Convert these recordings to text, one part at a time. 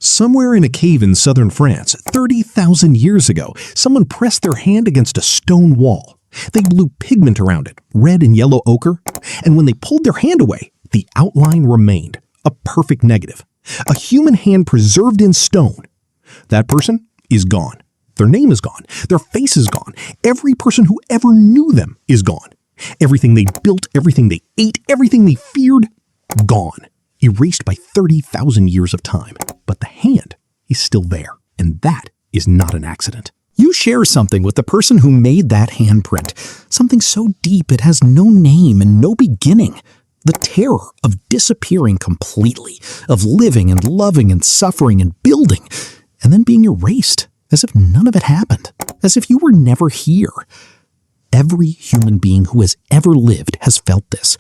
Somewhere in a cave in southern France, 30,000 years ago, someone pressed their hand against a stone wall. They blew pigment around it, red and yellow ochre, and when they pulled their hand away, the outline remained, a perfect negative. A human hand preserved in stone. That person is gone. Their name is gone. Their face is gone. Every person who ever knew them is gone. Everything they built, everything they ate, everything they feared, gone. Erased by 30,000 years of time. But the hand is still there, and that is not an accident. You share something with the person who made that handprint, something so deep it has no name and no beginning. The terror of disappearing completely, of living and loving and suffering and building, and then being erased, as if none of it happened, as if you were never here. Every human being who has ever lived has felt this,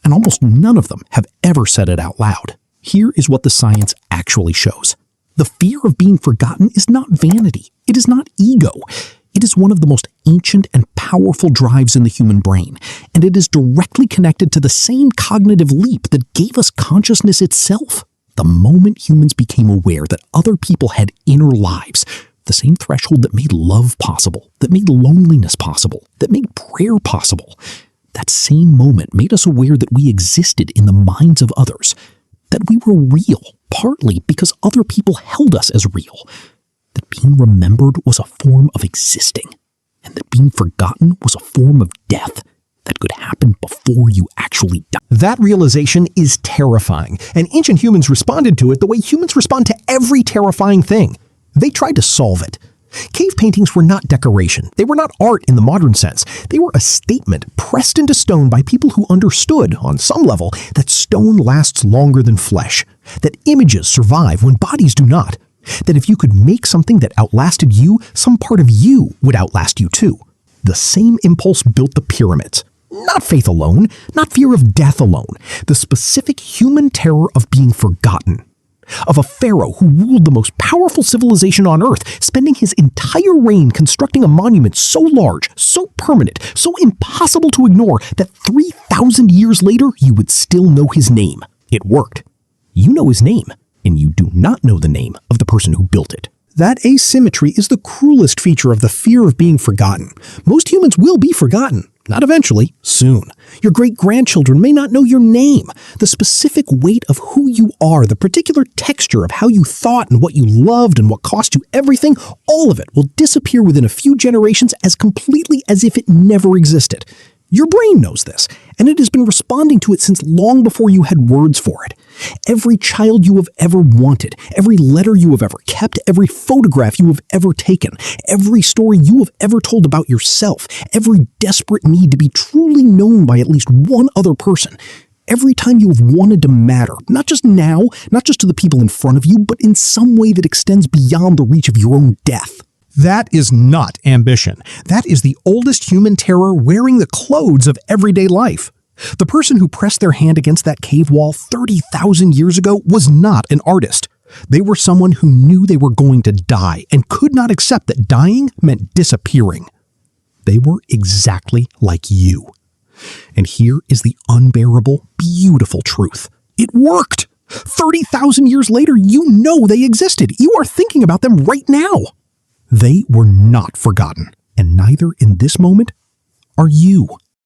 and almost none of them have ever said it out loud. Here is what the science actually shows. The fear of being forgotten is not vanity. It is not ego. It is one of the most ancient and powerful drives in the human brain, and it is directly connected to the same cognitive leap that gave us consciousness itself. The moment humans became aware that other people had inner lives, the same threshold that made love possible, that made loneliness possible, that made prayer possible, that same moment made us aware that we existed in the minds of others, that we were real, partly because other people held us as real, that being remembered was a form of existing, and that being forgotten was a form of death that could happen before you actually die. That realization is terrifying, and ancient humans responded to it the way humans respond to every terrifying thing. They tried to solve it. Cave paintings were not decoration. They were not art in the modern sense. They were a statement pressed into stone by people who understood, on some level, that stone lasts longer than flesh, that images survive when bodies do not, that if you could make something that outlasted you, some part of you would outlast you too. The same impulse built the pyramids. Not faith alone, not fear of death alone, the specific human terror of being forgotten. Of a pharaoh who ruled the most powerful civilization on earth, spending his entire reign constructing a monument so large, so permanent, so impossible to ignore that 3,000 years later you would still know his name. It worked. You know his name, and you do not know the name of the person who built it. That asymmetry is the cruelest feature of the fear of being forgotten. Most humans will be forgotten. Not eventually, soon. Your great-grandchildren may not know your name. The specific weight of who you are, the particular texture of how you thought and what you loved and what cost you everything, all of it will disappear within a few generations as completely as if it never existed. Your brain knows this, and it has been responding to it since long before you had words for it. Every child you have ever wanted, every letter you have ever kept, every photograph you have ever taken, every story you have ever told about yourself, every desperate need to be truly known by at least one other person, every time you have wanted to matter, not just now, not just to the people in front of you, but in some way that extends beyond the reach of your own death. That is not ambition. That is the oldest human terror wearing the clothes of everyday life. The person who pressed their hand against that cave wall 30,000 years ago was not an artist. They were someone who knew they were going to die and could not accept that dying meant disappearing. They were exactly like you. And here is the unbearable, beautiful truth. It worked! 30,000 years later, you know they existed. You are thinking about them right now. They were not forgotten, and neither in this moment are you.